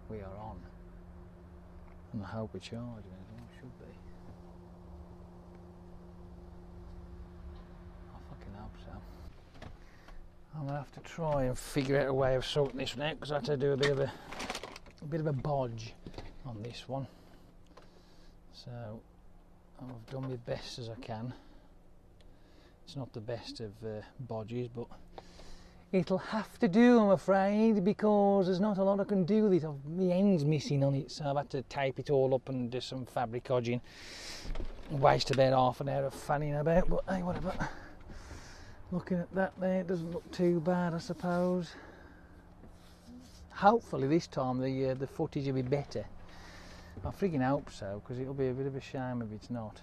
we are on. And I hope we're charging as well, should be. I fucking hope so. I'm gonna have to try and figure out a way of sorting this one out because I had to do a bit of a bodge on this one. So I've done my best as I can. It's not the best of bodges, but it'll have to do, I'm afraid, because there's not a lot I can do with it. My end's missing on it, so I've had to tape it all up and do some fabric hodging. Waste about half an hour of fanning about, but hey, whatever. Looking at that there, it doesn't look too bad, I suppose. Hopefully this time the footage will be better. I freaking hope so, because it'll be a bit of a shame if it's not.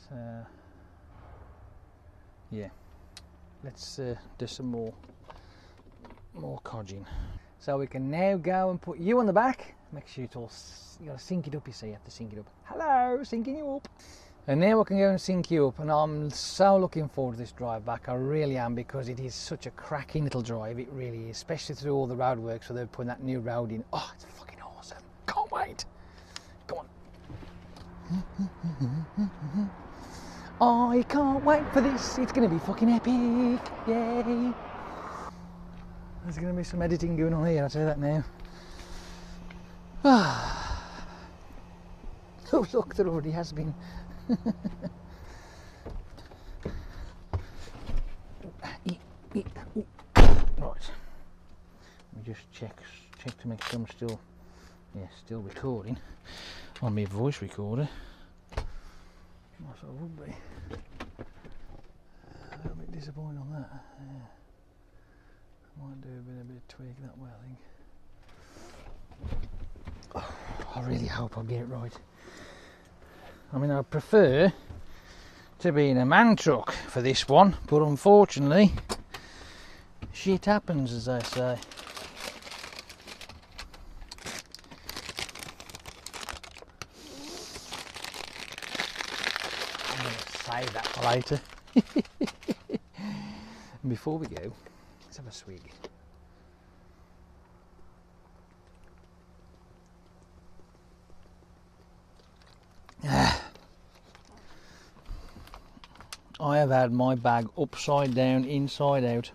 So, yeah. Let's do some more codging. So we can now go and put you on the back. Make sure it's all, you gotta sync it up, you see, you have to sync it up. Hello, syncing you up. And now I can go and sync you up, and I'm so looking forward to this drive back. I really am, because it is such a cracking little drive, it really is, especially through all the road work, so they're putting that new road in. Oh, it's fucking awesome. Can't wait. Come on. I can't wait for this. It's going to be fucking epic. Yay. There's going to be some editing going on here, I'll tell you that now. Oh, look, there already has been. Right. Let me just check to make sure I'm still recording on my voice recorder. Yes, I would be. A little bit disappointed on that. Yeah. I might do a bit of tweak that way, I think. Oh, I really hope I get it right. I mean, I prefer to be in a man truck for this one, but unfortunately, shit happens, as they say. Save that for later. And before we go, let's have a swig. I have had my bag upside down, inside out.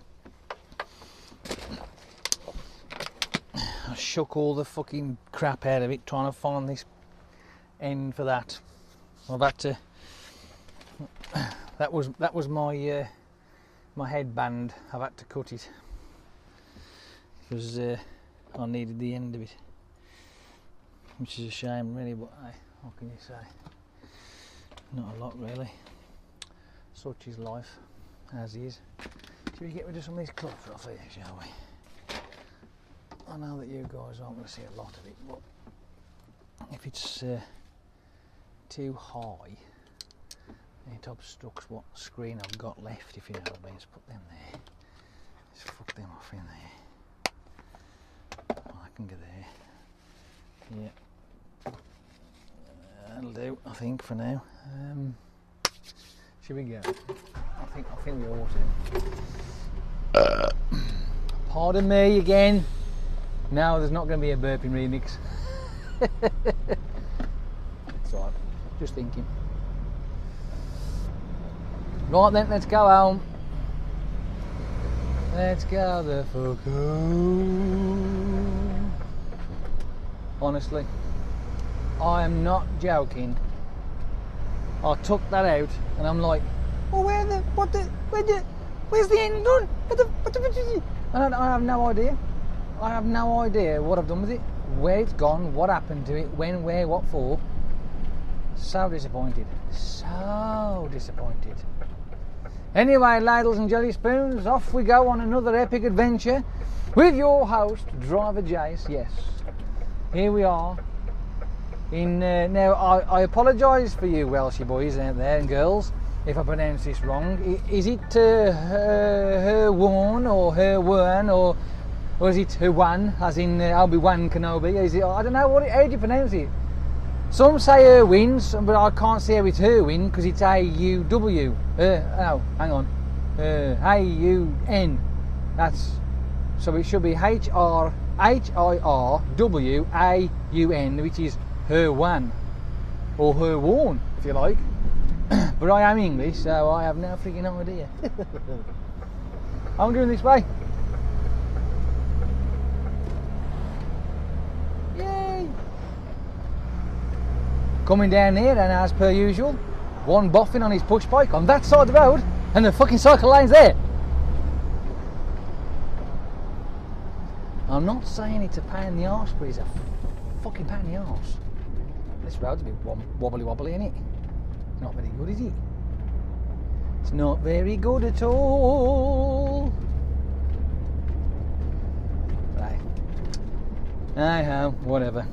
I shook all the fucking crap out of it trying to find this end for that. I've had to. That was my my headband. I've had to cut it because I needed the end of it, which is a shame, really. But hey, what can you say? Not a lot, really. Such is life, as is. Should we get rid of some of these cloths off here, shall we? I know that you guys aren't going to see a lot of it, but if it's too high, it obstructs what screen I've got left, if you know what I mean. Just put them there. Just fuck them off in there. I can go there. Yeah. That'll do, I think, for now. Should we go? I think we ought to. Pardon me again. No, there's not going to be a burping remix. It's alright. Just thinking. Right then, let's go home. Let's go the fuck home. Honestly, I am not joking. I took that out and I'm like, oh, where's the end done? And I have no idea. I have no idea what I've done with it, where it's gone, what happened to it, when, where, what for. So disappointed. So disappointed. Anyway, ladles and jelly spoons, off we go on another epic adventure with your host, Driver Jace. Yes, here we are. Now, I apologise for you Welshie boys out there and girls if I pronounce this wrong. Is it her one or her one or is it her one, as in Obi-Wan Kenobi? Is it? I don't know how do you pronounce it? Some say Erwin, but I can't say it's Erwin because it's A-U-W. No, hang on. A-U-N. That's So it should be Hirwaun, which is Hirwan, or Hirwaun, if you like. But I am English, so I have no freaking idea. I'm going this way. Yay! Coming down here, and as per usual, one boffin on his push bike on that side of the road, and the fucking cycle lane's there. I'm not saying it's a pain in the arse, but it's a fucking pain in the arse. This road's a bit wobbly, isn't it? It's not very good, is it? It's not very good at all. Right. Whatever.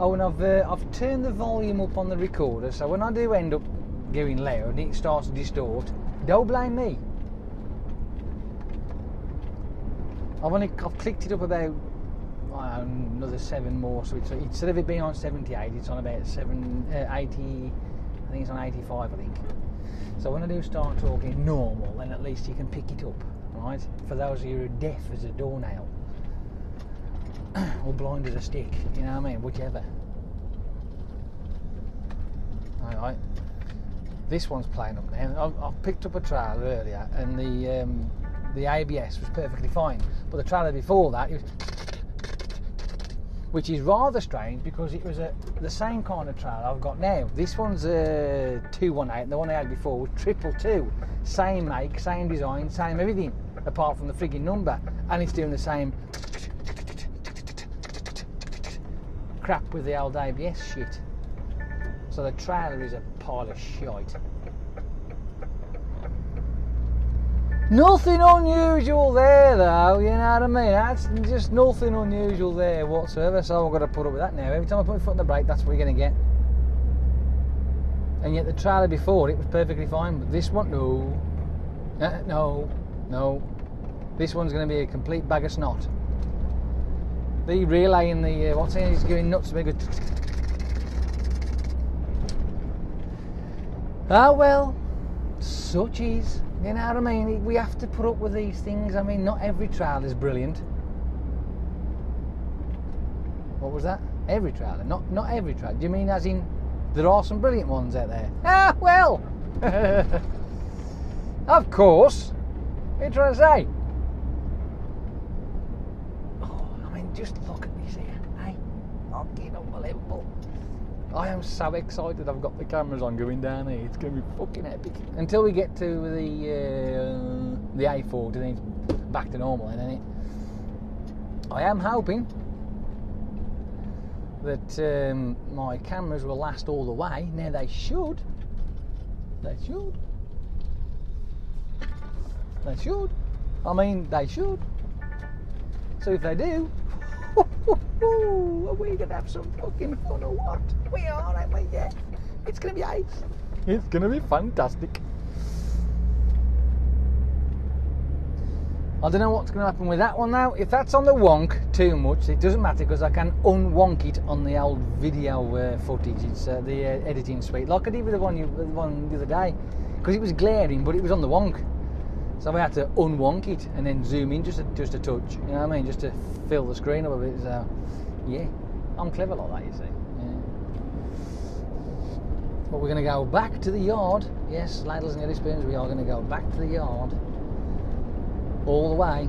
Oh, and I've turned the volume up on the recorder, so when I do end up going loud and it starts to distort, don't blame me. I've clicked it up about another 7 more, so it's, instead of it being on 78, it's on about 80. I think it's on 85, I think. So when I do start talking normal, then at least you can pick it up, right? For those of you who are deaf as a doornail or blind as a stick, you know what I mean? Whichever. Alright, this one's playing up now. I've picked up a trailer earlier, and the ABS was perfectly fine, but the trailer before that, which is rather strange because it was the same kind of trailer I've got now. This one's a 218, and the one I had before was 222. Same make, same design, same everything, apart from the frigging number, and it's doing the same crap with the old ABS shit. So the trailer is a pile of shite. Nothing unusual there though, you know what I mean? That's just nothing unusual there whatsoever, so I've got to put up with that now. Every time I put my foot on the brake, that's what you're going to get. And yet the trailer before, it was perfectly fine, but this one, no. This one's going to be a complete bag of snot. The relay in the, what's it, is going nuts, very good. Ah well, such is. You know what I mean? We have to put up with these things. I mean, not every trailer is brilliant. What was that? Every trailer? Not every trailer. Do you mean as in there are some brilliant ones out there? Ah, well! Of course. What are you trying to say? Oh, I mean, just look at this here. Hey, fucking unbelievable. I am so excited I've got the cameras on going down here. It's going to be fucking epic. Until we get to the A40, then it's back to normal, isn't it? I am hoping that my cameras will last all the way. Now they should. They should. They should. I mean, they should. So if they do, are we going to have some fucking fun or what? We are, aren't we? Yeah. It's going to be ace. It's going to be fantastic. I don't know what's going to happen with that one now. If that's on the wonk too much, it doesn't matter because I can unwonk it on the old video footage. It's the editing suite, like I did with the one the other day, because it was glaring, but it was on the wonk. So I had to unwonk it and then zoom in just a touch. You know what I mean? Just to fill the screen up a bit. So yeah, I'm clever like that, you see. Yeah. But we're going to go back to the yard. Yes, ladles and spoons, we are going to go back to the yard all the way.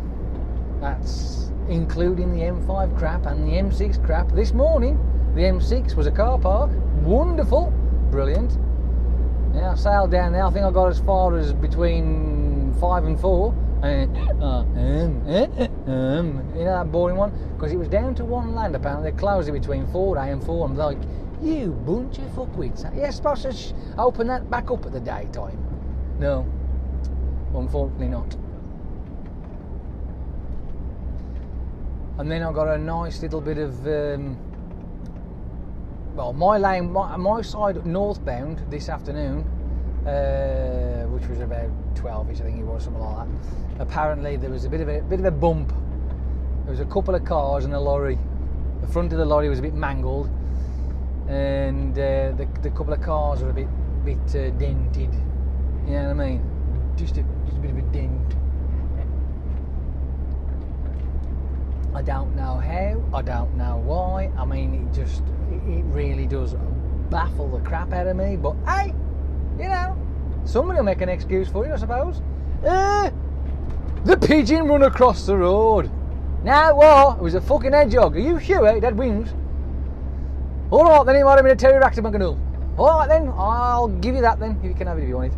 That's including the M5 crap and the M6 crap. This morning, the M6 was a car park. Wonderful, brilliant. Yeah, I sailed down there. I think I got as far as between 5 and 4. And you know that boring one? Because it was down to one land apparently. They closed it between 4A and 4. I'm like, you bunch of fuckwits. You're supposed to open that back up at the daytime. No, unfortunately not. And then I got a nice little bit of well, my lane, my side northbound this afternoon, which was about 12ish, I think it was, something like that. Apparently there was a bit of a bump. There was a couple of cars and a lorry. The front of the lorry was a bit mangled, and the couple of cars were a bit dented. You know what I mean? Just a bit of a dent. I don't know how, I don't know why. I mean, it really does baffle the crap out of me. But hey, you know, somebody will make an excuse for it, I suppose. The pigeon run across the road. Now what? It was a fucking hedgehog. Are you sure it had wings? Alright then, it might have been a pterodactyl macanull. Alright then, I'll give you that then, if you can have it if you want it.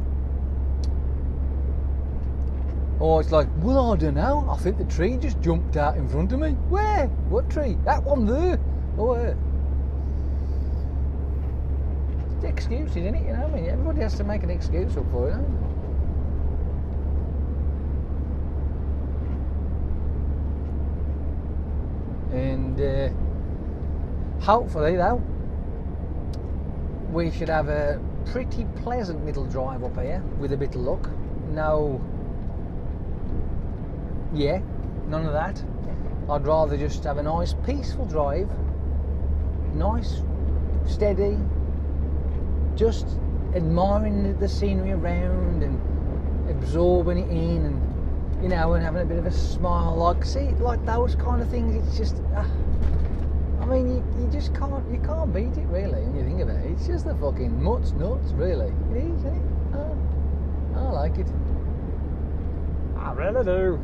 Or it's like, well, I don't know, I think the tree just jumped out in front of me. Where? What tree? That one there. Oh, where? It's excuses, isn't it? You know, I mean, everybody has to make an excuse up for it, don't they? And hopefully, though, we should have a pretty pleasant little drive up here with a bit of luck. No, yeah, none of that. I'd rather just have a nice, peaceful drive, nice, steady, just admiring the scenery around and absorbing it in, and you know, and having a bit of a smile. Like, see, like those kind of things. It's just. I mean, you just can't beat it really when you think about it. It's just the fucking nuts, really. It is, isn't it? Oh, I like it. I really do.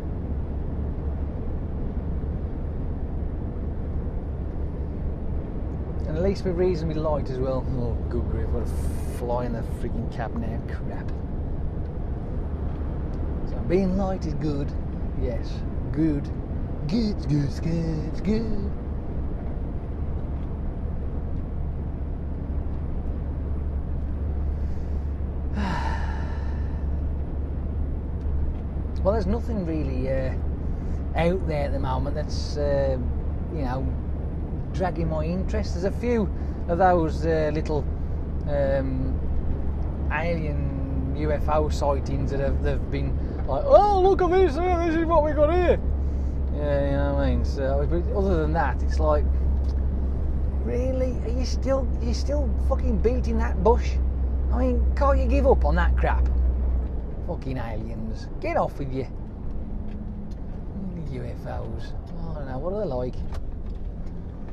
And at least we're reasonably light as well. Oh, good grief, what a fly in the freaking cab now. Crap. So being light is good. Yes, good. Good. Well, there's nothing really out there at the moment that's, you know, dragging my interest. There's a few of those little alien UFO sightings that they've been like, oh, look at this, this is what we got here. Yeah, you know what I mean? So, but other than that, it's like, really? Are you still fucking beating that bush? I mean, can't you give up on that crap? Fucking aliens. Get off with you. UFOs. Oh, I don't know, what are they like?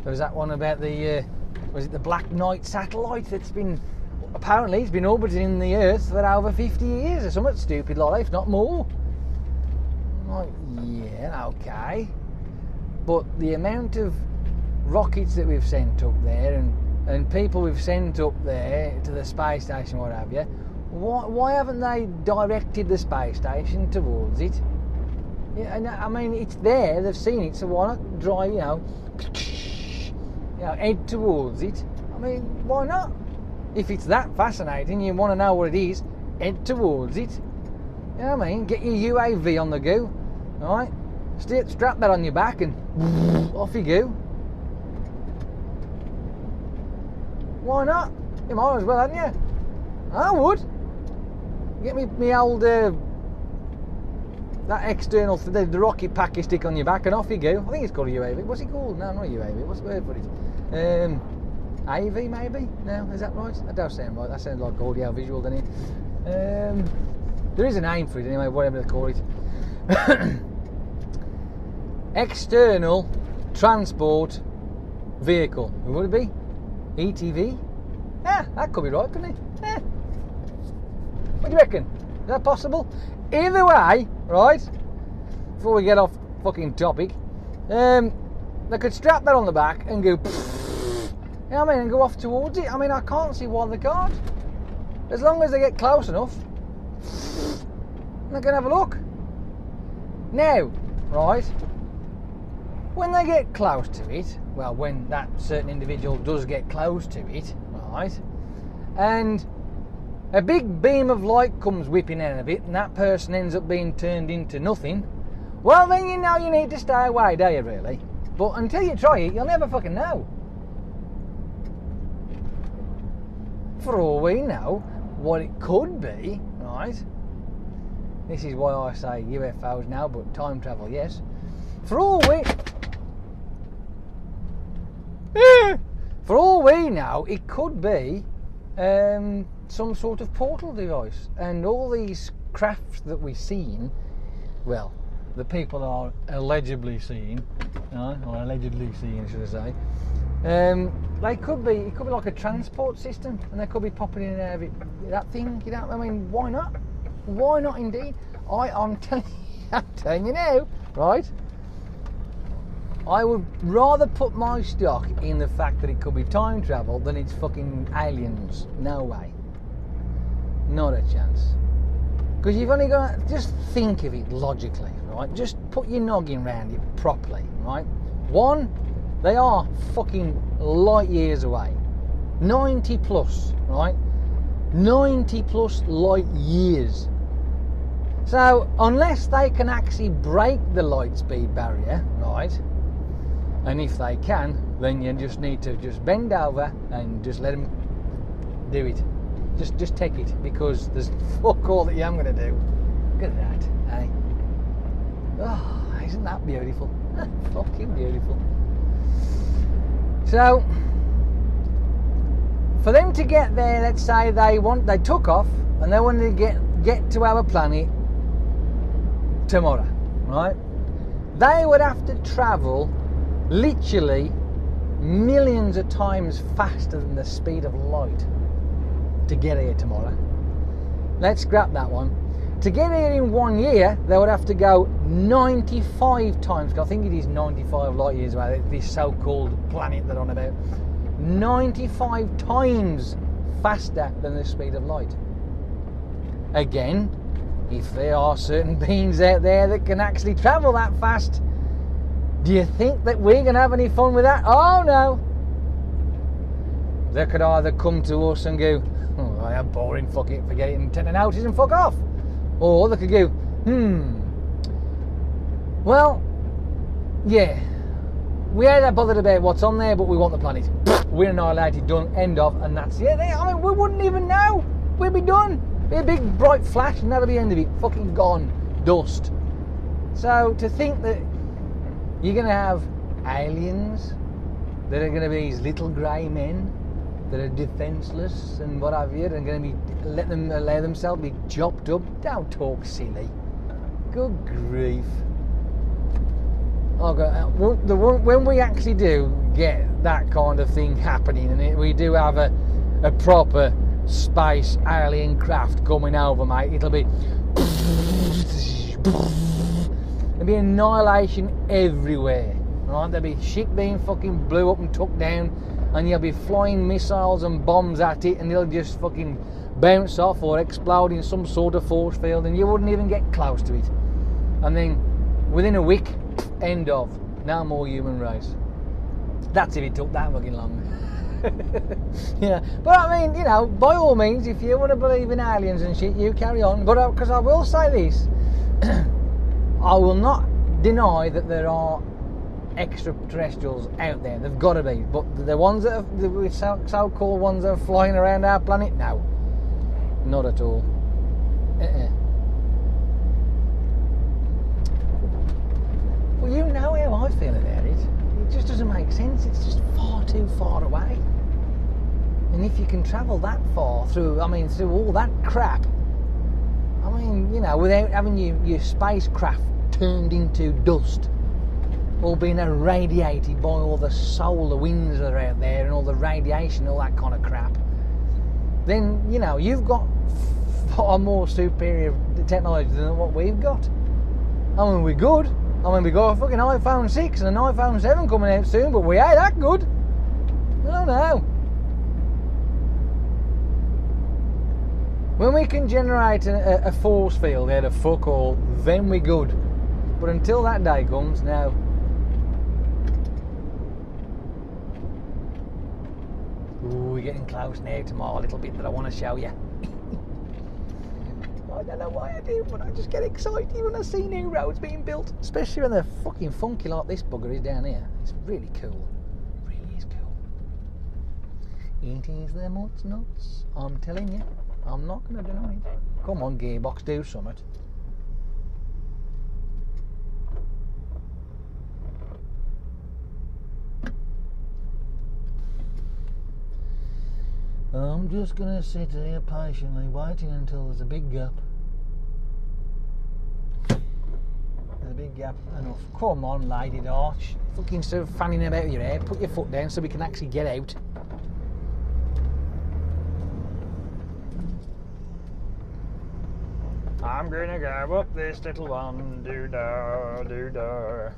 There was that one about the, was it the Black Knight satellite that's been, apparently it's been orbiting the Earth for over 50 years or something stupid like that, if not more. I'm like, yeah, okay. But the amount of rockets that we've sent up there and people we've sent up there to the space station, what have you, why haven't they directed the space station towards it? Yeah, and I mean, it's there, they've seen it, so why not drive, you know, head towards it? I mean, why not? If it's that fascinating, you want to know what it is, head towards it. You know what I mean? Get your UAV on the go, alright? Strap that on your back and off you go. Why not? You might as well, hadn't you? I would. Get me old that external the rocket pack you stick on your back and off you go. I think it's called a UAV. What's it called? No, not a UAV. What's the word for it? AV maybe? No, is that right? That does sound right. That sounds like audio visual, doesn't it? There is a name for it anyway, whatever they call it. External transport vehicle. What would it be? ETV? Yeah, that could be right, couldn't it? Yeah. What do you reckon? Is that possible? Either way, right, before we get off fucking topic, they could strap that on the back and go, you know what I mean, and go off towards it. I mean, I can't see why they can't. As long as they get close enough, they can have a look. Now, right, when they get close to it, well, when that certain individual does get close to it, right, and a big beam of light comes whipping out of it and that person ends up being turned into nothing, well, then you know you need to stay away, do you, really? But until you try it, you'll never fucking know. For all we know, what it could be, right? This is why I say UFOs now, but time travel, yes. For all we know, it could be some sort of portal device. And all these crafts that we've seen, well, that people are allegedly seeing, or allegedly seeing, should I say, it could be like a transport system, and they could be popping in and out of it, that thing, you know. I mean, why not? Why not, indeed? I'm telling you now, right? I would rather put my stock in the fact that it could be time travel than it's fucking aliens. No way. Not a chance. Because you've only got to just think of it logically, right? Just put your noggin round it properly, right? One, they are fucking light years away. 90 plus, right? 90 plus light years. So, unless they can actually break the light speed barrier, right? And if they can, then you just need to just bend over and just let them do it. Just take it, because there's fuck all that I'm going to do. Look at that, eh? Oh, isn't that beautiful? Fucking beautiful. So, for them to get there, let's say they took off and they wanted to get to our planet tomorrow, right? They would have to travel literally millions of times faster than the speed of light to get here tomorrow. Let's scrap that one. To get here in 1 year, they would have to go 95 times. I think it is 95 light years away, this so-called planet they're on about. 95 times faster than the speed of light. Again, if there are certain beings out there that can actually travel that fast, do you think that we're going to have any fun with that? Oh no. They could either come to us and go, oh, I am boring, fuck it, forget it, and turn an outage and fuck off. Or they could go, well, yeah, we ain't that bothered about what's on there, but we want the planet. We're annihilated, done, end of, and that's it. I mean, we wouldn't even know. We'd be done. Be a big bright flash and that'll be the end of it. Fucking gone. Dust. So to think that you're going to have aliens that are going to be these little grey men that are defenceless and what have you, and going to be allow themselves to be chopped up. Don't talk silly. Good grief. When we actually do get that kind of thing happening, and we do have a proper space alien craft coming over, mate, it'll be there'll be annihilation everywhere, right? There'll be shit being fucking blew up and took down, and you'll be flying missiles and bombs at it, and they'll just fucking bounce off or explode in some sort of force field, and you wouldn't even get close to it. And then within a week, end of. No more human race. That's if it took that fucking long. Yeah, but I mean, you know, by all means, if you want to believe in aliens and shit, you carry on. But because I will say this, I will not deny that there are extraterrestrials out there. They've got to be. But the ones that are the so-called ones that are flying around our planet, no, not at all. Well, you know how I feel about it. It just doesn't make sense. It's just far too far away. And if you can travel that far through all that crap, I mean, you know, without having your spacecraft turned into dust, or being irradiated by all the solar winds that are out there and all the radiation, all that kind of crap, then, you know, you've got far more superior technology than what we've got. I mean, we're good. I mean, we got a fucking iPhone 6 and an iPhone 7 coming out soon, but we ain't that good. I don't know. When we can generate a force field out of fuck all, then we're good. But until that day comes, no. Ooh, we're getting close now to my little bit that I want to show you. I don't know why I do, but I just get excited when I see new roads being built. Especially when they're fucking funky like this bugger is down here. It's really cool. It really is cool. It is the nuts. I'm telling you. I'm not going to deny it. Come on, gearbox, do something. I'm just going to sit here patiently waiting until there's a big gap. There's a big gap enough. Come on, Lady Darch. Fucking instead of fanning about your hair, put your foot down so we can actually get out. I'm gonna go up this little one, doo-dah, doo-dah.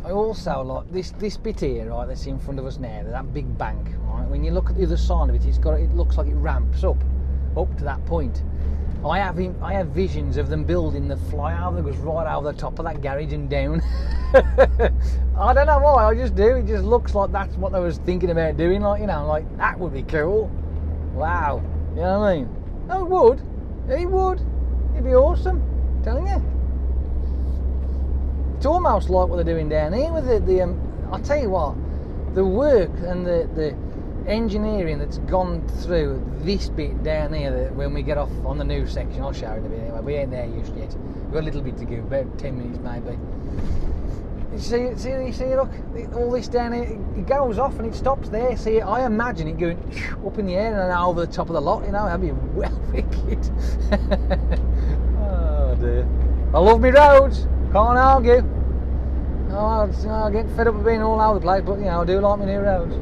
I also like this bit here, right, that's in front of us now, that big bank, right? When you look at the other side of it, it looks like it ramps up to that point. I have visions of them building the flyover that goes right over the top of that garage and down. I don't know why, I just do. It just looks like that's what I was thinking about doing. Like, you know, like that would be cool. Wow, you know what I mean? Oh, it would. It would. It'd be awesome. I'm telling you. It's almost like what they're doing down here with the I'll tell you what, the work and the engineering that's gone through this bit down here when we get off on the new section. I'll show you in a bit anyway. We ain't there just yet. We've got a little bit to go, about 10 minutes maybe. You see, look, all this down here, it goes off and it stops there. See, I imagine it going up in the air and then over the top of the lot, you know, that'd be well wicked. Oh dear. I love me roads, can't argue. I get fed up with being all over the place, but you know, I do like my new roads.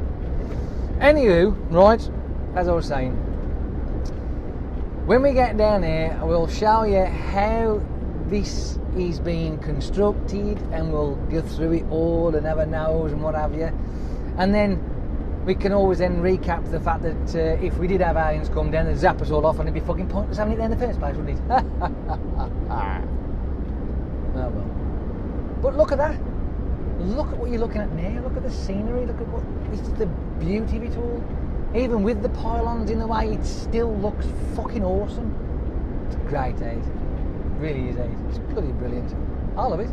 Anywho, right, as I was saying, when we get down here, I will show you how this is being constructed, and we'll go through it all and have a nose and what have you. And then we can always then recap the fact that if we did have aliens come down and zap us all off, and it'd be fucking pointless having it there in the first place, wouldn't it? Oh well. But look at that. Look at what you're looking at now. Look at the scenery. Look at what it's the beauty of it all. Even with the pylons in the way, it still looks fucking awesome. It's great, eh? It really is, eh? It's bloody brilliant. I love it.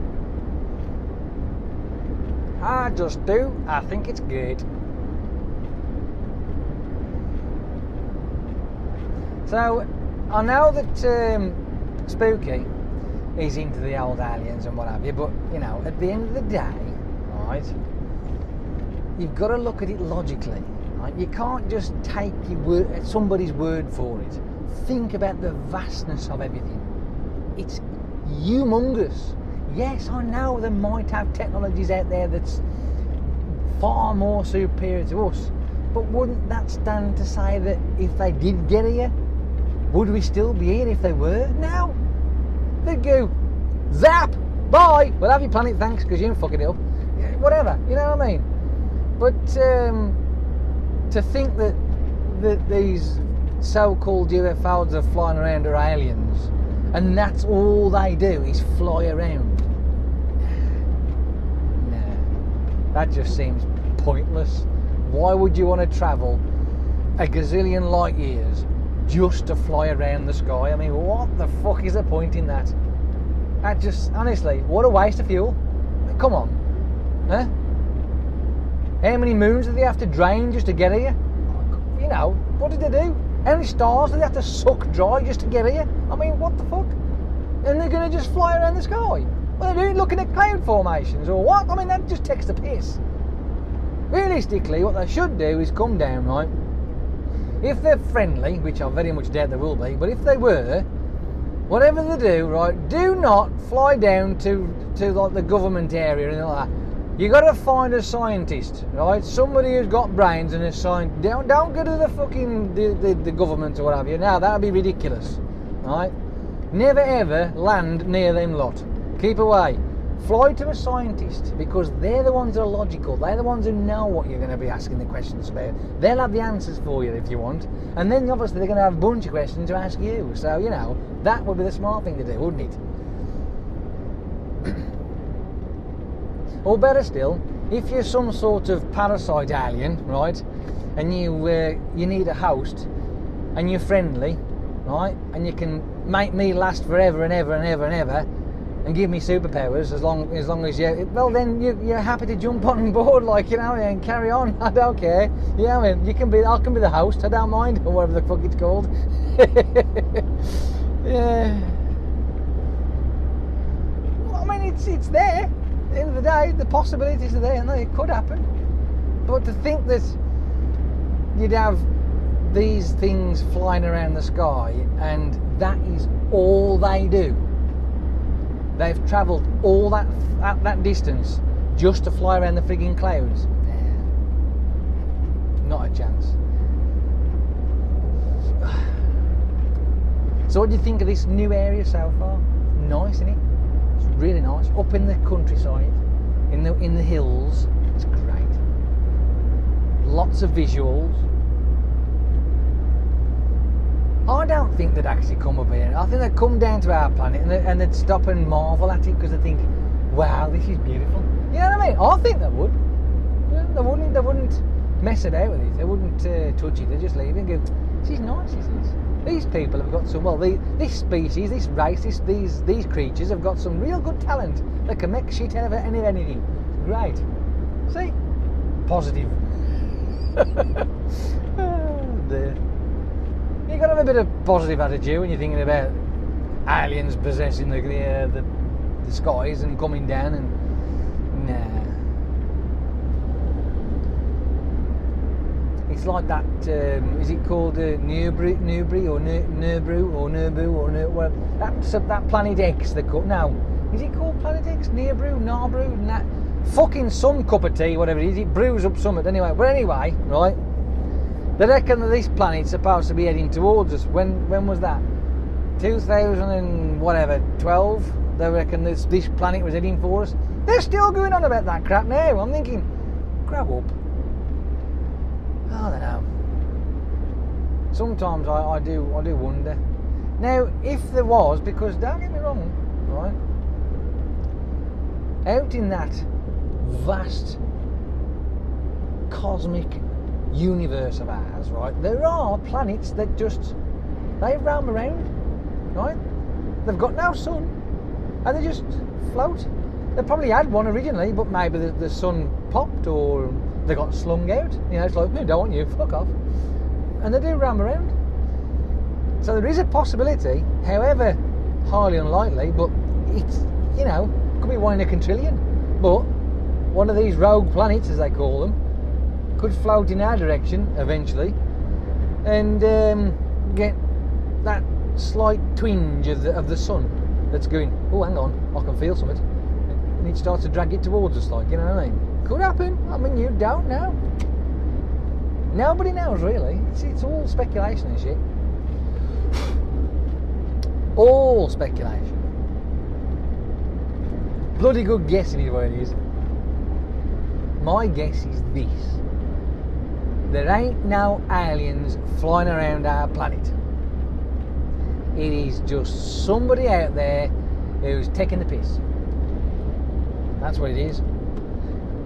I just do. I think it's great. So I know that Spooky is into the old aliens and what have you, but you know, at the end of the day, right, you've got to look at it logically. Right? You can't just take somebody's word for it. Think about the vastness of everything. It's humongous. Yes, I know they might have technologies out there that's far more superior to us, but wouldn't that stand to say that if they did get here, would we still be here if they were? No. They'd go, zap, bye, we'll have your planet, thanks, because you ain't fucking it up. Whatever, you know what I mean? But to think that these so-called UFOs that are flying around are aliens, and that's all they do is fly around. Nah, that just seems pointless. Why would you want to travel a gazillion light years just to fly around the sky? I mean, what the fuck is the point in that? That just, honestly, what a waste of fuel. Come on, huh? How many moons did they have to drain just to get here? You know, what did they do? How many stars did they have to suck dry just to get here? I mean, what the fuck? And they're going to just fly around the sky? What are they doing, looking at cloud formations or what? I mean, that just takes the piss. Realistically, what they should do is come down, right? If they're friendly, which I very much doubt they will be, but if they were, whatever they do, right, do not fly down to like the government area and all that. You got to find a scientist, right? Somebody who's got brains and a scientist. Don't go to the fucking the government or whatever. Now that would be ridiculous, right? Never ever land near them lot. Keep away. Fly to a scientist, because they're the ones that are logical. They're the ones who know what you're going to be asking the questions about. They'll have the answers for you if you want. And then obviously they're going to have a bunch of questions to ask you. So, you know, that would be the smart thing to do, wouldn't it? Or better still, if you're some sort of parasite alien, right, and you need a host, and you're friendly, right, and you can make me last forever and ever and ever and ever, and give me superpowers as long as you, well then you're happy to jump on board, like, you know, and carry on. I don't care. Yeah, I mean, I can be the host. I don't mind, or whatever the fuck it's called. Yeah. Well, I mean, it's there. At the end of the day, the possibilities are there, and it could happen. But to think that you'd have these things flying around the sky, and that is all they do. They've travelled all that distance just to fly around the frigging clouds. Not a chance. So what do you think of this new area so far? Nice, isn't it? It's really nice. Up in the countryside, in the hills. It's great. Lots of visuals. I don't think they'd actually come up here. I think they'd come down to our planet and they'd stop and marvel at it because they'd think, wow, this is beautiful. You know what I mean? I think they would. Yeah, they wouldn't mess about with it. They wouldn't touch it. They'd just leave it and go, this is nice, this is. These people have got some, well, this species, this race, these creatures have got some real good talent. They can make shit out of anything. Great. See? Positive. Oh, dear. You've got to have a bit of positive attitude when you're thinking about aliens possessing the skies and coming down and... Nah. It's like that, is it called Nubri or Nubru or Nurbu or Nurbu? That Planet X they call now. Is it called Planet X? Narbrew? Fucking some cup of tea, whatever it is. It brews up something anyway. But anyway, right? They reckon that this planet's supposed to be heading towards us. When was that? 2000 and whatever, 12? They reckon this planet was heading for us. They're still going on about that crap now. I'm thinking, grab up. I don't know. Sometimes I do wonder. Now, if there was, because don't get me wrong, right? Out in that vast cosmic universe of ours, right? There are planets that just they roam around, right? They've got no sun, and they just float. They probably had one originally, but maybe the sun popped or they got slung out. You know, it's like, no, don't want you, fuck off. And they do roam around. So there is a possibility, however highly unlikely, but it's, you know, could be one in a quintillion. But one of these rogue planets, as they call them, could float in our direction eventually and get that slight twinge of the sun that's going, oh, hang on, I can feel something. And it starts to drag it towards us, like, you know what I mean? Could happen. I mean, you don't know. Nobody knows, really. It's all speculation and shit. All speculation. Bloody good guessing is what it is. My guess is this. There ain't no aliens flying around our planet. It is just somebody out there who's taking the piss. That's what it is.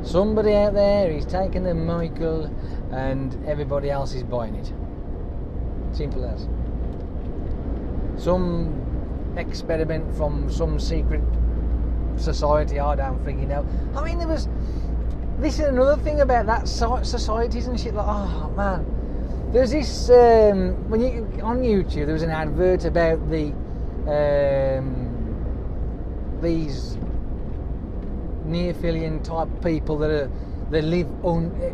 Somebody out there is taking the Michael and everybody else is buying it. Simple as. Some experiment from some secret society, I don't freaking know. I mean, this is another thing about that societies and shit, like, oh man. There's this, on YouTube there was an advert about these Neophilian type people that live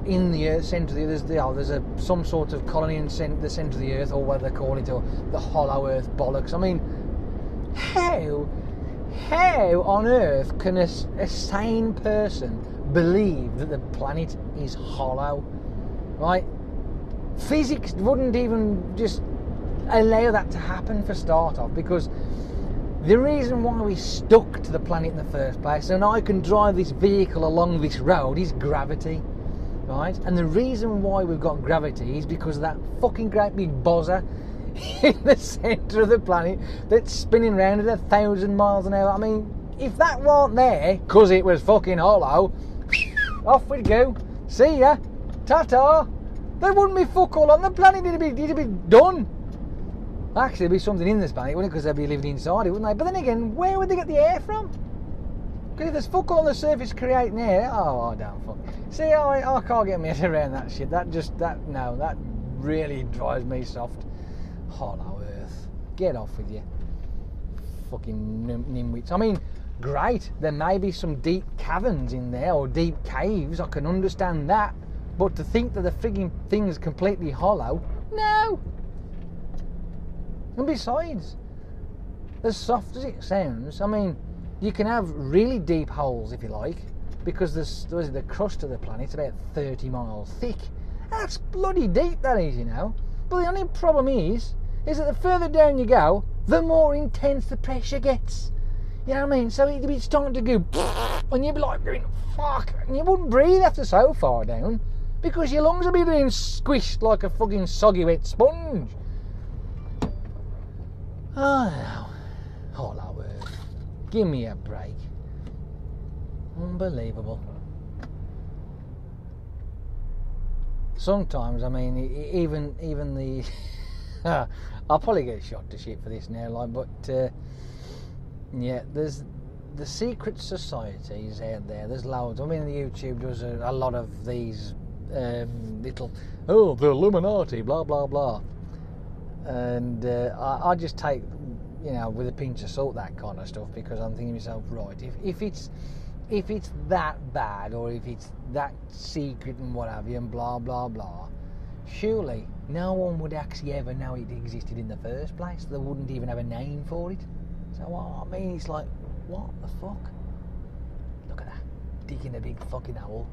in the centre of the earth. There's some sort of colony in the centre of the earth, or whatever they call it, or the hollow earth bollocks. I mean, how on earth can a sane person believe that the planet is hollow? Right? Physics wouldn't even just allow that to happen for start off, because the reason why we stuck to the planet in the first place, and I can drive this vehicle along this road, is gravity, right? And the reason why we've got gravity is because of that fucking great big bozzer in the centre of the planet that's spinning around at 1,000 miles an hour. I mean, if that weren't there, because it was fucking hollow, off we'd go. See ya. Ta-ta. There wouldn't be fuck all on the planet. It'd be done. Actually, there'd be something in this planet, wouldn't it? Because they'd be living inside it, wouldn't they? But then again, where would they get the air from? Because if there's fuck all on the surface creating air, oh, I don't fuck. See, I can't get my head around that shit. That really drives me soft. Hollow Earth. Get off with you. Fucking nimwits. I mean, great. There may be some deep caverns in there, or deep caves. I can understand that. But to think that the frigging thing's completely hollow, No. And besides, as soft as it sounds, I mean, you can have really deep holes if you like, because the crust of the planet's about 30 miles thick. That's bloody deep, that is, you know. But the only problem is that the further down you go, the more intense the pressure gets. You know what I mean? So it'd be starting to go, and you'd be like going, fuck, and you wouldn't breathe after so far down, because your lungs would be being squished like a fucking soggy wet sponge. Oh no. All that word. Give me a break. Unbelievable. Sometimes, I mean, even the I'll probably get shot to shit for this now, like, but yeah, there's the secret societies out there. There's loads. I mean, YouTube does a lot of these little, oh, the Illuminati, blah blah blah, and I just take, you know, with a pinch of salt, that kind of stuff, because I'm thinking to myself, right, if it's that bad, or if it's that secret and what have you, and blah blah blah, surely no one would actually ever know it existed in the first place. They wouldn't even have a name for it. So I mean, it's like, what the fuck? Look at that, digging a big fucking hole.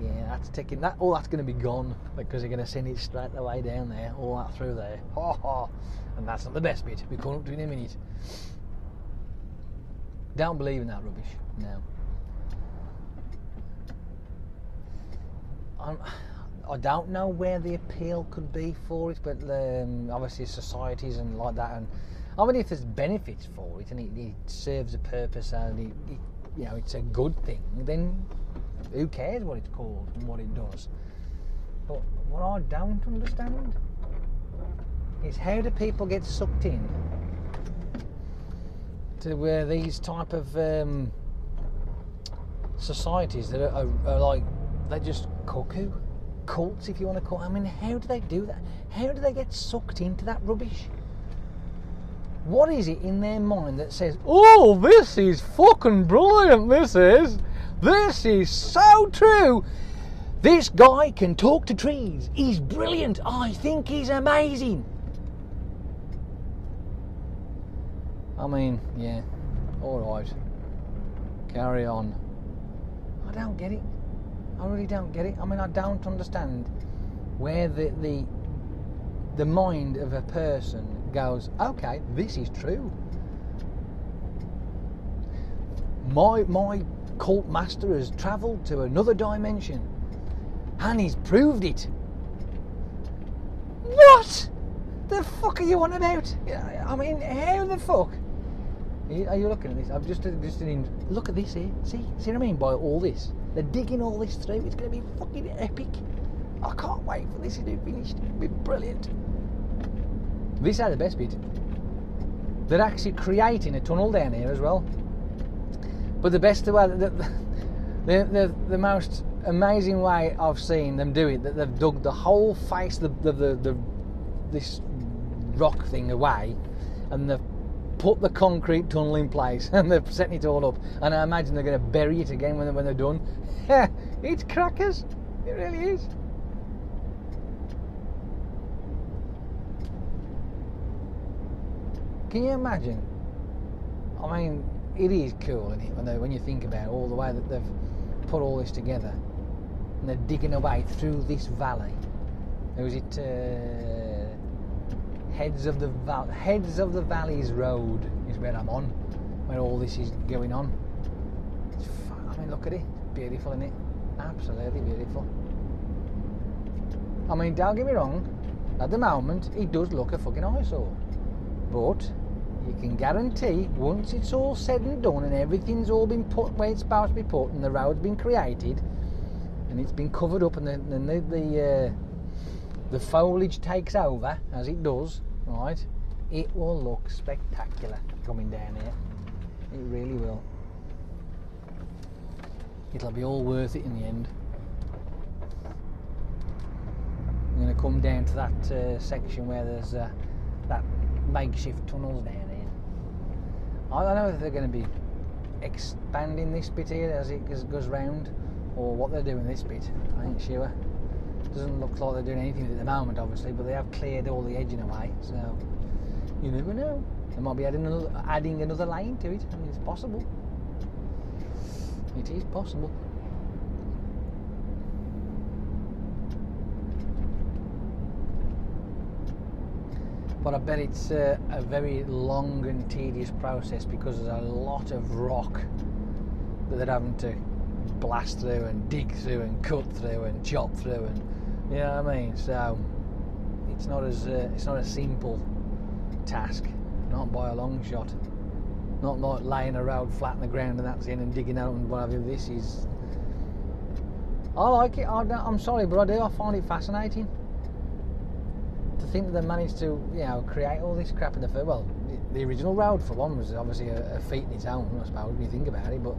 Yeah, that's taking that. All that's going to be gone, because they're going to send it straight the way down there, all that through there. And that's not the best bit. We'll come up to it in a minute. Don't believe in that rubbish. No. I don't know where the appeal could be for it, but obviously societies and like that, and I mean, if there's benefits for it and it serves a purpose and it you know, it's a good thing, then who cares what it's called and what it does? But what I don't understand is, how do people get sucked in to where these type of societies that are like, they're just cuckoo cults, if you want to call it. I mean, how do they do that? How do they get sucked into that rubbish? What is it in their mind that says, oh, this is fucking brilliant, this is so true, this guy can talk to trees, he's brilliant, I think he's amazing? I mean, yeah, alright, carry on. I don't get it. I really don't get it. I mean, I don't understand where the mind of a person goes, okay, this is true. My cult master has travelled to another dimension and he's proved it. What the fuck are you on about? I mean, how the fuck? Are you looking at this? I've just look at this here. See what I mean by all this? They're digging all this through. It's going to be fucking epic. I can't wait for this to be finished. It'll be brilliant. This is the best bit. They're actually creating a tunnel down here as well. But the best way, the most amazing way I've seen them do it, that they've dug the whole face of this rock thing away, and they've put the concrete tunnel in place, and they're setting it all up. And I imagine they're going to bury it again when they're done. It's crackers. It really is. Can you imagine? I mean, it is cool, isn't it, when you think about all the way that they've put all this together, and they're digging away through this valley. Who is it? Heads of the Valleys Road is where I'm on, where all this is going on. I mean, look at it. Beautiful, isn't it? Absolutely beautiful. I mean, don't get me wrong. At the moment, it does look a fucking eyesore. But you can guarantee, once it's all said and done and everything's all been put where it's supposed to be put and the road's been created and it's been covered up and the foliage takes over, as it does, right, it will look spectacular coming down here. It really will. It'll be all worth it in the end. I'm going to come down to that section where there's that makeshift tunnels down here. I don't know if they're going to be expanding this bit here as it goes round, or what they're doing this bit. I ain't sure. Doesn't look like they're doing anything at the moment, obviously, but they have cleared all the edging away, so you never know. They might be adding another lane to it. I mean, it's possible. It is possible. But I bet it's a very long and tedious process because there's a lot of rock that they're having to blast through and dig through and cut through and chop through, and you know what I mean. So it's not a simple task, not by a long shot. Not like laying a road flat on the ground and that's in and digging out and whatever. This is. I like it. I'm sorry, but I do. I find it fascinating to think that they managed to, you know, create all this crap in the first. Well, the original road for one was obviously a feat in its own, I suppose, when you think about it. But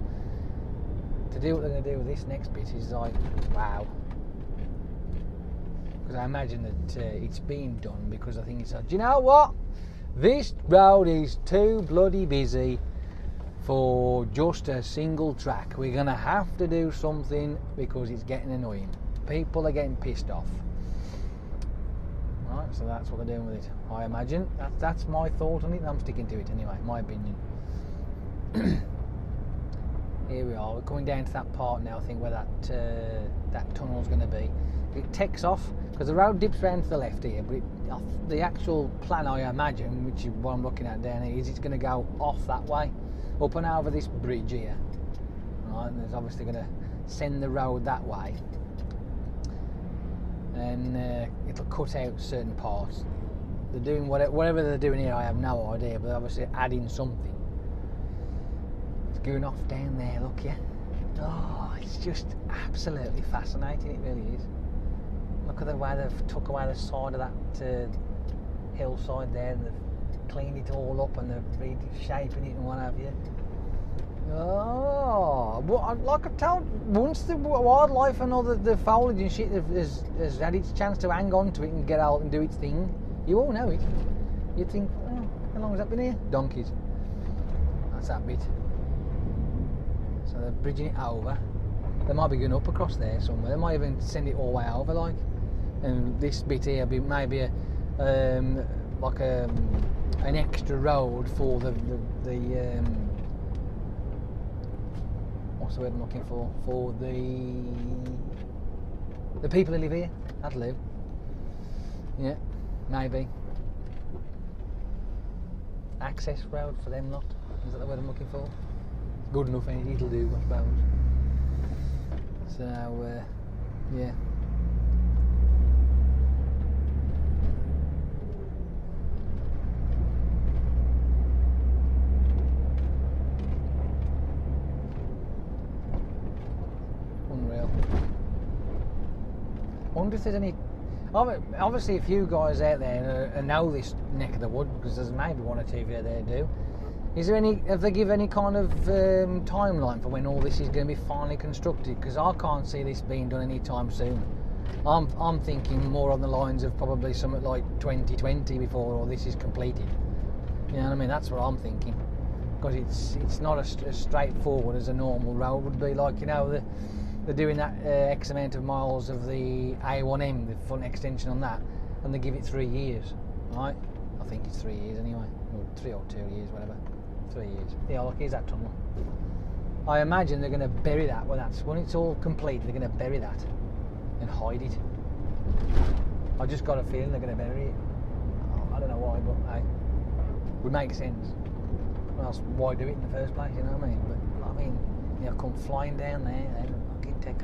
to do what they're going to do with this next bit is like, wow. Because I imagine that it's being done because I think it's like, do you know what? This road is too bloody busy for just a single track. We're going to have to do something because it's getting annoying. People are getting pissed off. Right, so that's what they're doing with it, I imagine. That's my thought on it, and I'm sticking to it anyway, my opinion. Here we are, we're coming down to that part now, I think, where that tunnel's going to be. It takes off, because the road dips round to the left here, but the actual plan, I imagine, which is what I'm looking at down here, is it's going to go off that way, up and over this bridge here. Right, and it's obviously going to send the road that way. And it'll cut out certain parts. They're doing whatever they're doing here, I have no idea, but obviously adding something. It's going off down there, look, yeah. Oh, it's just absolutely fascinating, it really is. Look at the way they've took away the side of that hillside there, and they've cleaned it all up and they're reshaping it and what have you. Oh, well, like I told, once the wildlife and all the foliage and shit has had its chance to hang on to it and get out and do its thing, you all know it. You'd think, oh, how long has that been here? Donkeys. That's that bit. So they're bridging it over. They might be going up across there somewhere. They might even send it all the way over, like. And this bit here be maybe an extra road for the what's the word I'm looking for the people who live here. That'll live. Yeah, maybe. Access road for them lot. Is that the word I'm looking for? Good enough, it'll do, I suppose. So, yeah. Unreal. I wonder if there's any. Obviously, a few guys out there know this neck of the wood, because there's maybe one or two of you there do. Is there any? Have they give any kind of timeline for when all this is going to be finally constructed? Because I can't see this being done anytime soon. I'm thinking more on the lines of probably something like 2020 before all this is completed. You know what I mean? That's what I'm thinking. Because it's not as straightforward as a normal road would be. Like, you know, they're doing that X amount of miles of the A1M, the front extension on that, and they give it 3 years, right? I think it's 3 years anyway, or 3 or 2 years, whatever. 3 years. Yeah, look, here's that tunnel. I imagine they're going to bury that. Well, when it's all complete, they're going to bury that and hide it. I just got a feeling they're going to bury it. I don't know why, but hey, would make sense. What else? Why do it in the first place? You know what I mean? But I mean, you know, come flying down there and fucking take.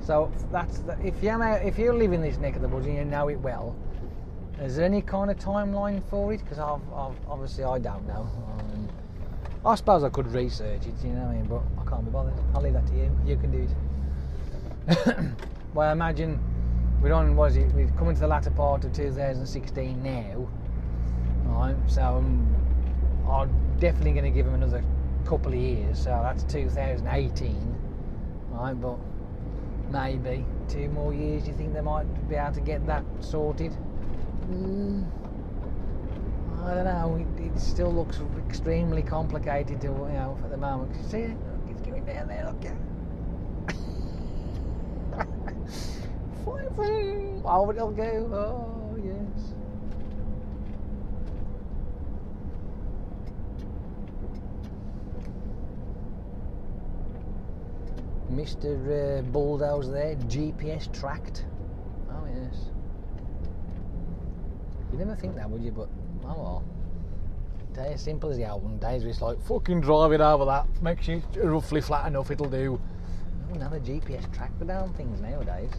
So that's if you live in this neck of the woods and you know it well. Is there any kind of timeline for it? Because obviously I don't know. I suppose I could research it, you know what I mean, but I can't be bothered. I'll leave that to you. You can do it. Well, I imagine we're coming to the latter part of 2016 now, right? So I'm definitely going to give them another couple of years. So that's 2018, right? But maybe 2 more years. Do you think they might be able to get that sorted? I don't know. It still looks extremely complicated to, you know, at the moment. You see it? It's going down there. Look, yeah. Over it'll go. Oh, yes. Mr. Bulldoze there, GPS tracked. Oh, yes. You never think that, would you? But, oh well. Day as simple as the album. Days where it's like, fucking drive it over that. Make sure it's roughly flat enough, it'll do. Oh, now the GPS track the damn things nowadays.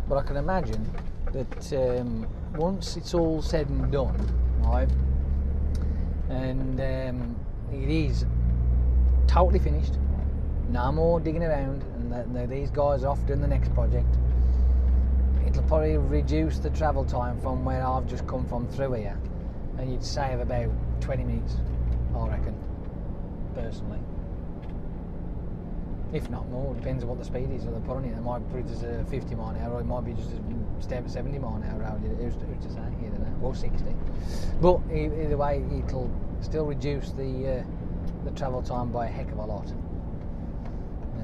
But I can imagine that once it's all said and done, right, and it is totally finished, no more digging around, and these guys are off doing the next project, it'll probably reduce the travel time from where I've just come from through here, and you'd save about 20 minutes, I reckon, personally. If not more, depends on what the speed is that they're putting it. They might put it as a 50 mile an hour, or it might be just a 70 mile an hour road. Who's to say? You don't know. Or 60. But either way, it'll still reduce the travel time by a heck of a lot.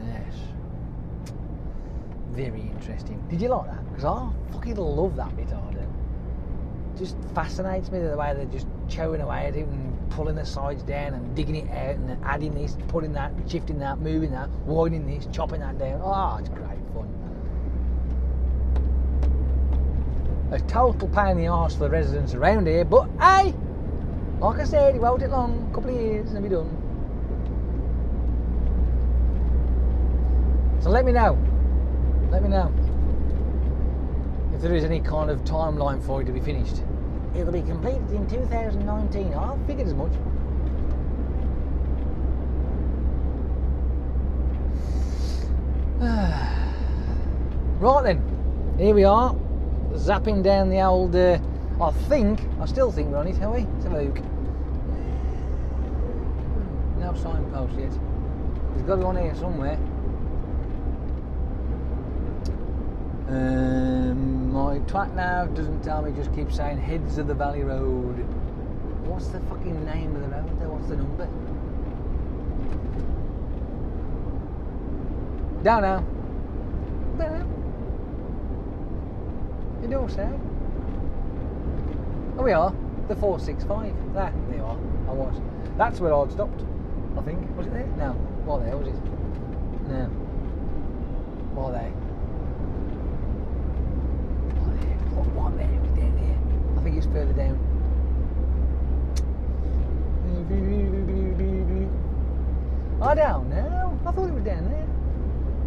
Yes. Very interesting. Did you like that? Because I fucking love that bit, I do. Just fascinates me the way they're just chowing away at it and pulling the sides down and digging it out and adding this, putting that, shifting that, moving that, widening this, chopping that down. Oh, it's great fun. A total pain in the arse for the residents around here, but hey, like I said, it won't take long, a couple of years and it'll be done. So let me know if there is any kind of timeline for it to be finished. It'll be completed in 2019. I figured as much. Right then, here we are, zapping down the old. I still think we're on it, have we? Let's have a look. No signpost yet. There's got to be one here somewhere. My twat nav doesn't tell me, just keeps saying Heads of the Valley Road. What's the fucking name of the road there? What's the number? Down now. You don't say. Oh, we are. The 465. There you are. I was. That's where I'd stopped, I think. Was it there? No. What there was it? No. What there? What there? Down here. I think it's further down. I don't know. I thought it was down there.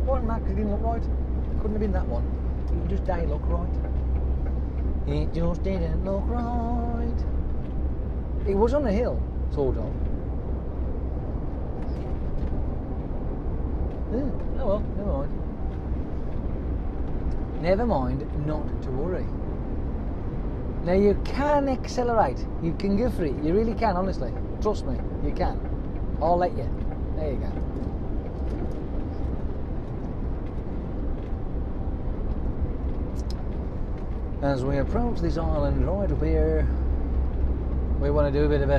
Wasn't that because it didn't look right? Couldn't have been that one. It just didn't look right. It just didn't look right. It was on a hill, sort of. Oh well, never mind. Never mind, not to worry. Now you can accelerate. You can go for it. You really can, honestly. Trust me, you can. I'll let you. There you go. As we approach this island right up here, we want to do a bit of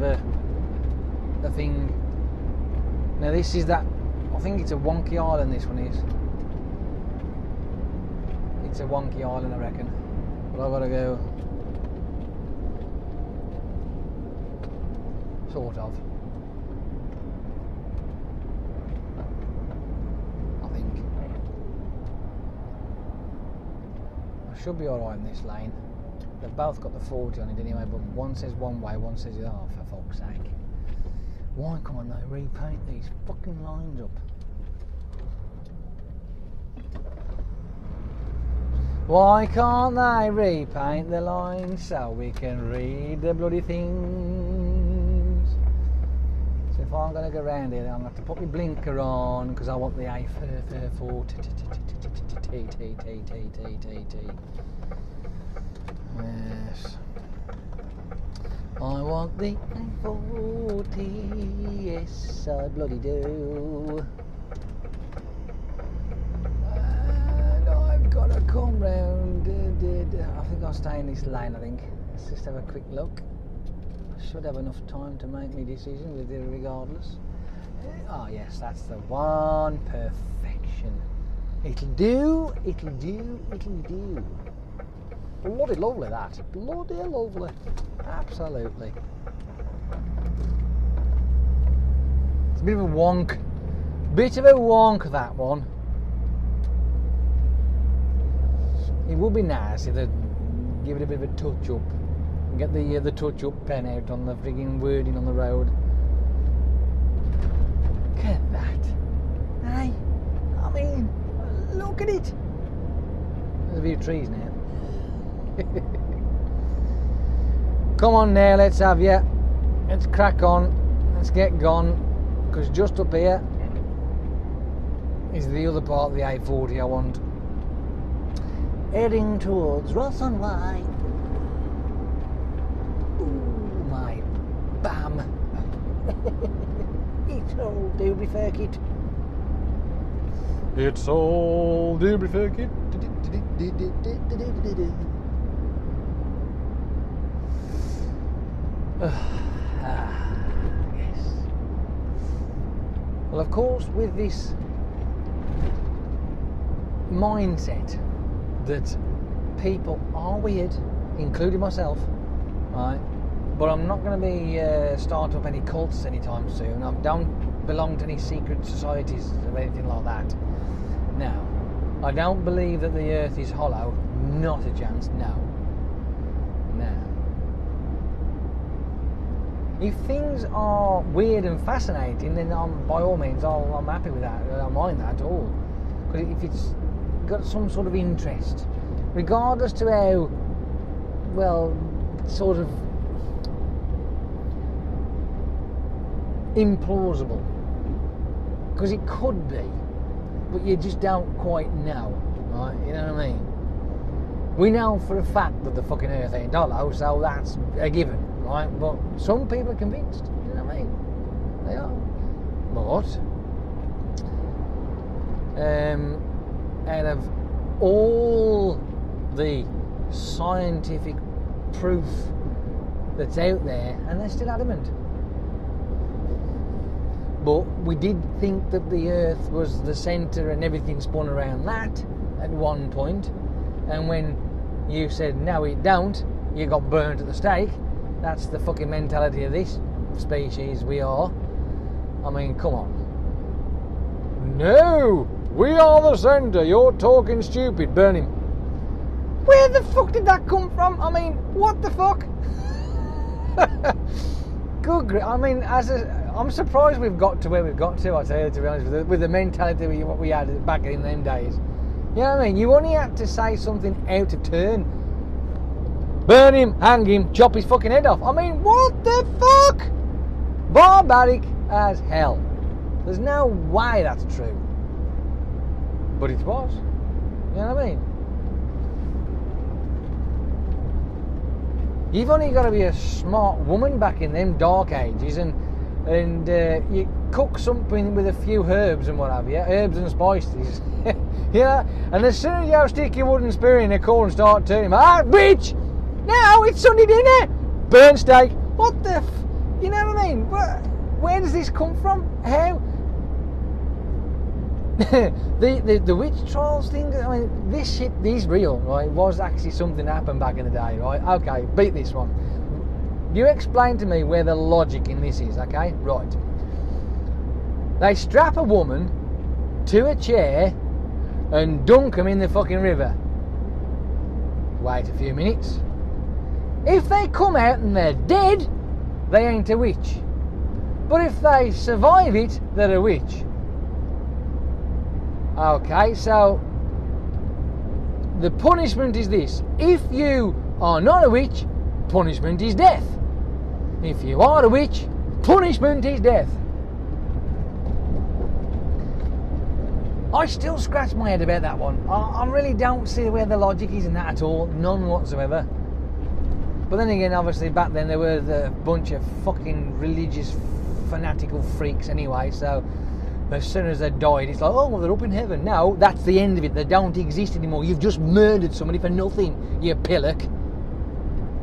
a thing. Now this is that. I think it's a wonky island. This one is. It's a wonky island, I reckon. But I've got to go. Sort of. I think. I should be alright in this lane. They've both got the 40 on it anyway, but one says one way, one says the other. Oh, for fuck's sake. Why can't they repaint these fucking lines up? Why can't they repaint the lines so we can read the bloody things? So if I'm going to go around here, I'm going to have to put my blinker on because I want the A4 T. Yes. I want the A40, yes I bloody do. And I've got to come round. I think I'll stay in this lane, I think. Let's just have a quick look. should have enough time to make my decision with it regardless. Oh yes, that's the one. Perfection. It'll do, it'll do, it'll do. Bloody lovely that. Bloody lovely. Absolutely. It's a bit of a wonk. Bit of a wonk, that one. It would be nice if they'd give it a bit of a touch up. Get the touch up pen out on the frigging wording on the road. Look at that. Hey, I mean, look at it. There's a few trees now. Come on now, let's have you. Let's crack on. Let's get gone. Because just up here is the other part of the A40 I want. Heading towards Ross-on-Wye. Ooh, my bam. It's all doobly circuit. It's all doobly circuit. Yes. Well, of course, with this mindset that people are weird, including myself, right? But I'm not going to be starting up any cults anytime soon. I don't belong to any secret societies or anything like that. No. I don't believe that the earth is hollow. Not a chance. No. No. If things are weird and fascinating, then by all means I'm happy with that. I don't mind that at all. Because if it's got some sort of interest, regardless to how, well, sort of implausible, because it could be, but you just don't quite know, right? You know what I mean? We know for a fact that the fucking earth ain't hollow, so that's a given, right? But some people are convinced, you know what I mean? They are. But out of all the scientific proof that's out there, and they're still adamant. But we did think that the earth was the centre and everything spun around that at one point, and when you said no it don't, you got burnt at the stake. That's the fucking mentality of this species we are. I mean, come on. No! We are the centre, you're talking stupid, burn him. Where the fuck did that come from? I mean, what the fuck? Good, I mean, I'm surprised we've got to where we've got to, I tell you, to be honest, with the mentality what we had back in them days. You know what I mean? You only had to say something out of turn. Burn him, hang him, chop his fucking head off. I mean, what the fuck? Barbaric as hell. There's no way that's true. But it was. You know what I mean? You've only got to be a smart woman back in them dark ages, and you cook something with a few herbs and what have you, herbs and spices. Yeah, and as soon as you stick your wooden spear in a coal and start turning, bitch! Now it's Sunday dinner! Burn steak! What the you know what I mean? Where does this come from? How? the witch trials thing, I mean, this shit is real, right? It was actually something that happened back in the day, right? Okay, beat this one. You explain to me where the logic in this is, okay? Right. They strap a woman to a chair and dunk them in the fucking river. Wait a few minutes. If they come out and they're dead, they ain't a witch. But if they survive it, they're a witch. Okay, so the punishment is this. If you are not a witch, punishment is death. If you are a witch, punishment is death. I still scratch my head about that one. I really don't see where the logic is in that at all. None whatsoever. But then again, obviously back then there were a bunch of fucking religious fanatical freaks anyway, so as soon as they died, it's like, oh, well, they're up in heaven. No, that's the end of it. They don't exist anymore. You've just murdered somebody for nothing, you pillock.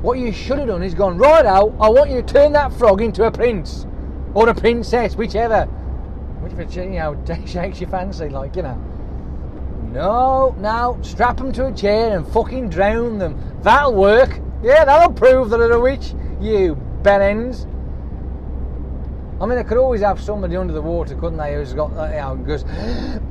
What you should have done is gone, right out, I want you to turn that frog into a prince. Or a princess, whichever. Whichever, you know, shakes your fancy, like, you know. No, strap them to a chair and fucking drown them. That'll work. Yeah, that'll prove that they're a witch, you bellends. I mean, I could always have somebody under the water, couldn't they, who's got, you know, goes,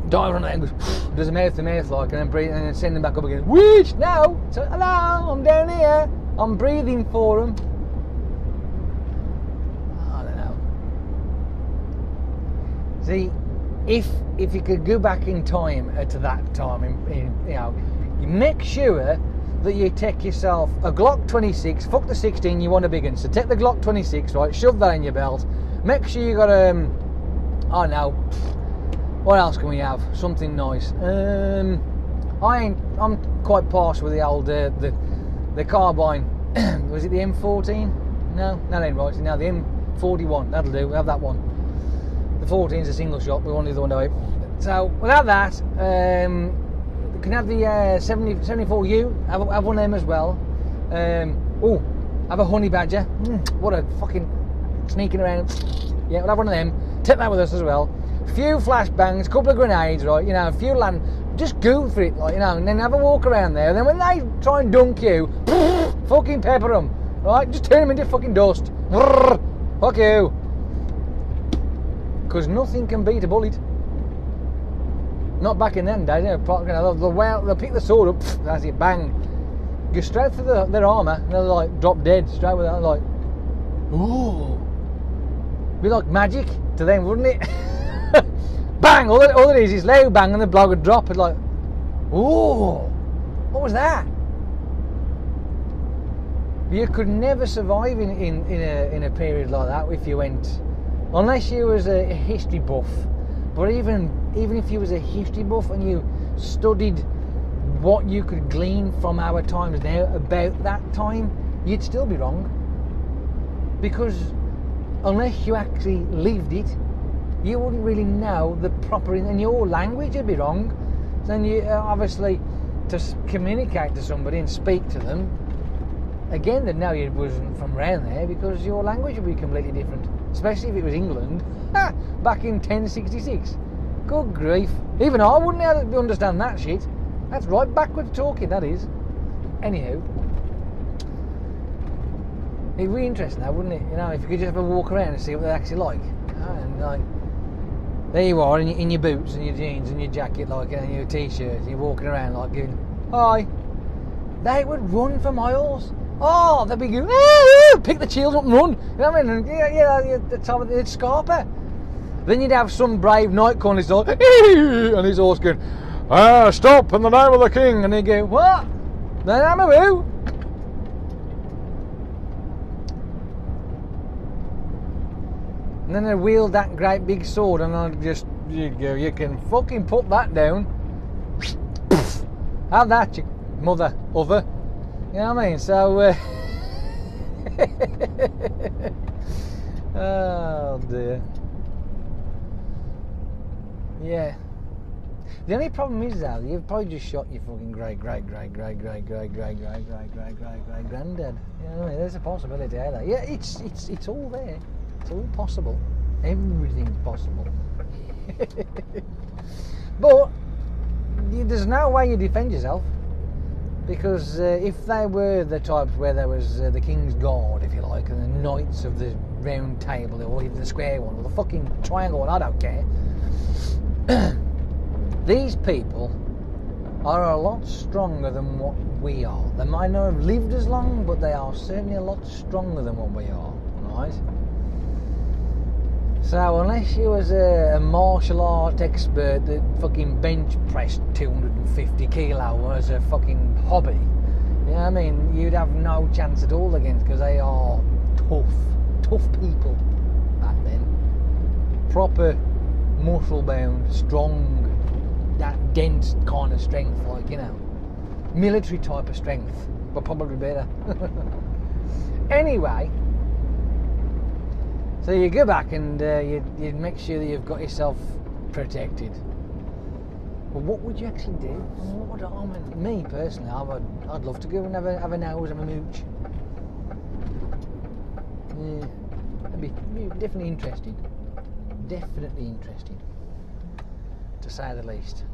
dive on it and goes, does a mouth to mouth like, and then breathe, and then send them back up again. Witch, no, so, hello, I'm down here, I'm breathing for them. I don't know. See, if you could go back in time to that time, you know, you make sure that you take yourself a Glock 26, fuck the 16, you want a big one, so take the Glock 26, right, shove that in your belt, make sure you got I don't know, what else can we have, something nice, I'm quite partial with the old, the carbine, was it the M14? No, that ain't right, now the M41, that'll do, we'll have that one. The 14's a single shot, we want the other one to wait. So, without that, you can have the 74U, have one of them as well. Have a honey badger. What a fucking sneaking around. Yeah, we'll have one of them. Take that with us as well. A few flashbangs, a couple of grenades, right? You know, a few land. Just go for it, like, you know, and then have a walk around there. And then when they try and dunk you, fucking pepper them, right? Just turn them into fucking dust. Fuck you. Because nothing can beat a bullet. Not back in them days, you know, they'll pick the sword up, that's it, bang. Go straight through their armour, and they'll like drop dead straight with that, like, ooh. Be like magic to them, wouldn't it? Bang! All it is loud bang, and the bloke would drop, and like, ooh, what was that? You could never survive in a period like that if you went, unless you was a history buff. But even if you was a history buff and you studied what you could glean from our times now about that time, you'd still be wrong. Because unless you actually lived it, you wouldn't really know the proper, and your language would be wrong. Then you obviously, to communicate to somebody and speak to them, again they'd know you wasn't from around there, because your language would be completely different. Especially if it was England, back in 1066. Good grief. Even I wouldn't understand that shit. That's right backwards talking, that is. Anywho, it'd be interesting though, wouldn't it? You know, if you could just have a walk around and see what they're actually like. And like, there you are in your boots and your jeans and your jacket, like, and your t-shirt, and you're walking around like going, hi. They would run for miles. Oh, they'd be going, pick the shields up and run. You know what I mean? Yeah, the top of the Scarpa. Then you'd have some brave knight calling his horse, and his horse going, stop in the name of the king. And he'd go, what? The name of who? And then they'd wield that great big sword, and I'd just, you can fucking put that down. Have that, you mother other. You know what I mean? So, oh dear. Yeah. The only problem is though, you've probably just shot your fucking great granddad. You know what I mean? There's a possibility out there. Yeah, it's all there. It's all possible. Everything's possible. But there's no way you defend yourself. Because if they were the types where there was the King's Guard, if you like, and the Knights of the Round Table, or even the Square one, or the fucking Triangle one, I don't care. These people are a lot stronger than what we are. They might not have lived as long, but they are certainly a lot stronger than what we are, right? So unless you was a martial art expert that fucking bench pressed 250 kilo as a fucking hobby, you know what I mean, you'd have no chance at all against, because they are tough people back then. Proper muscle bound, strong, that dense kind of strength, like, you know, military type of strength, but probably better. Anyway, so you go back and you make sure that you've got yourself protected. But what would you actually do? Me personally, I'd love to go and have a nose and a mooch. Yeah, that'd be definitely interesting. Definitely interesting, to say the least.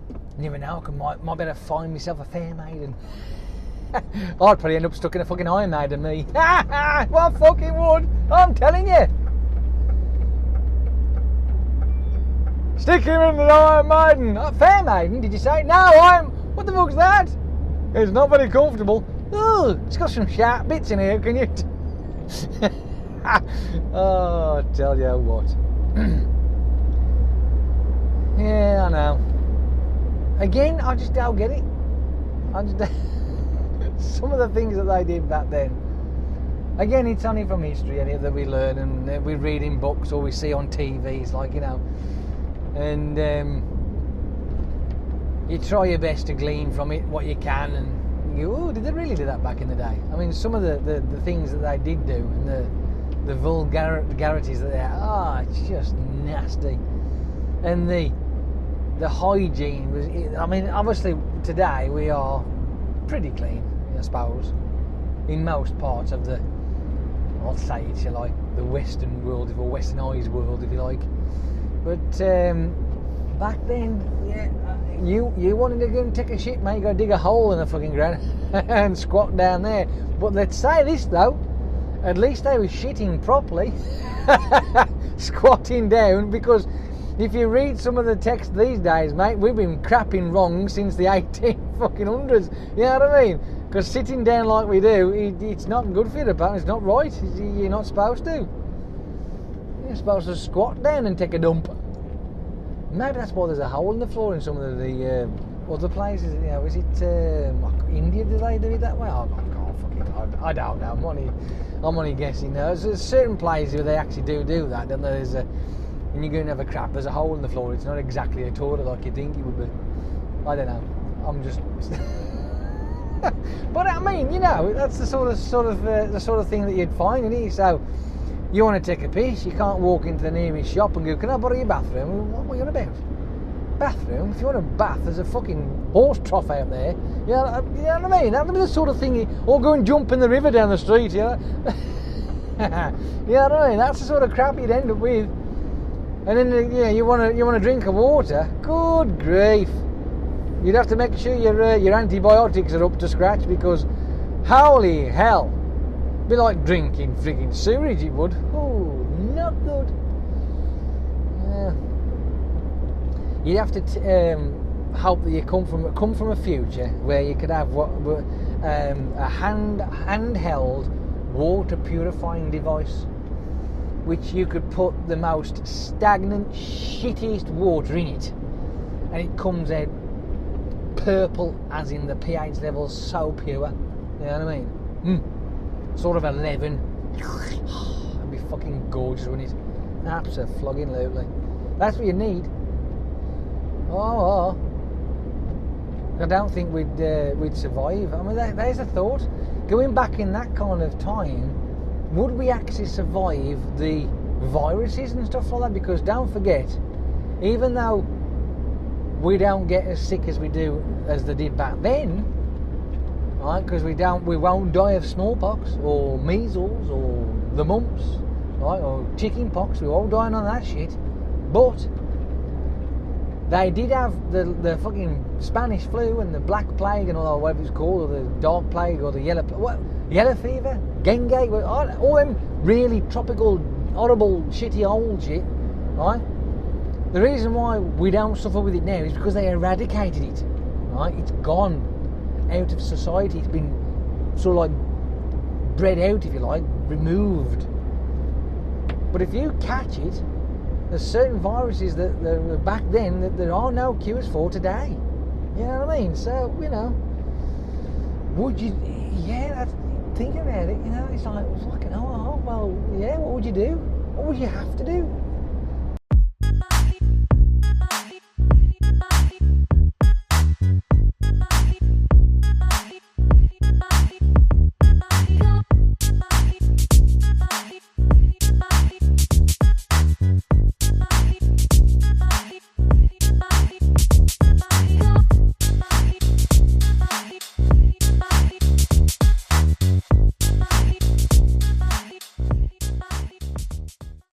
You never know, I might better find myself a fair maiden. I'd probably end up stuck in a fucking Iron Maiden, me. What fucking would? I'm telling you. Stick him in the Iron Maiden. Fair Maiden, did you say? No, what the fuck's that? It's not very comfortable. Oh, it's got some sharp bits in here, can you? Oh, I tell you what. Yeah, I know. Again, I just don't get it. Some of the things that they did back then. Again, it's only from history that we learn, and we read in books or we see on TVs, like, you know. And you try your best to glean from it what you can, and you go, oh, did they really do that back in the day? I mean, some of the things that they did do, and the vulgarities that they had, it's just nasty. And the hygiene was, I mean, obviously today we are pretty clean, I suppose, in most parts of the, I'll say it's like the Western world, or Westernized world, if you like. But back then, yeah, you wanted to go and take a shit, mate, you got to dig a hole in the fucking ground and squat down there. But let's say this though, at least they were shitting properly, squatting down, because if you read some of the text these days, mate, we've been crapping wrong since the 1800s. You know what I mean? Because sitting down like we do, it's not good for you, apparently. It's not right. You're not supposed to. You're supposed to squat down and take a dump. Maybe that's why there's a hole in the floor in some of the other places. You know, is it India? Do they do it that way? Oh, God, I don't know. I'm only guessing. There's certain places where they actually do that. Then there's when you go and have a crap, there's a hole in the floor. It's not exactly a toilet like you think it would be. I don't know. I'm just. But I mean, you know, that's the sort of thing that you'd find in it. So you want to take a piss, you can't walk into the nearest shop and go, "Can I borrow your bathroom?" What are you on about? Bathroom? If you want a bath, there's a fucking horse trough out there. You know what I mean? That'd be the sort of thing. Or go and jump in the river down the street. You know? You know what I mean? That's the sort of crap you'd end up with. And then you want to drink of water. Good grief! You'd have to make sure your antibiotics are up to scratch, because holy hell, it'd be like drinking frigging sewage. It would. Oh, not good. You'd have to hope that you come from a future where you could have a handheld water purifying device, which you could put the most stagnant, shittiest water in it, and it comes out purple, as in the pH level so pure. You know what I mean? Sort of 11. It'd be fucking gorgeous, wouldn't it? Absolutely. That's what you need. Oh. I don't think we'd survive. I mean, there's a thought. Going back in that kind of time, would we actually survive the viruses and stuff like that? Because don't forget, even though we don't get as sick as they did back then, right? Because we won't die of smallpox or measles or the mumps, right? Or chicken pox. We won't die on that shit. But they did have the fucking Spanish flu and the black plague and all that, whatever it's called, or the dog plague or the yellow fever, dengue, all them really tropical, horrible, shitty old shit, right? The reason why we don't suffer with it now is because they eradicated it, right? It's gone out of society. It's been sort of like bred out, if you like, removed. But if you catch it, there's certain viruses that were back then that there are no cures for today. You know what I mean? So, you know, would you? Yeah, think about it. You know, it's like, well, yeah. What would you do? What would you have to do?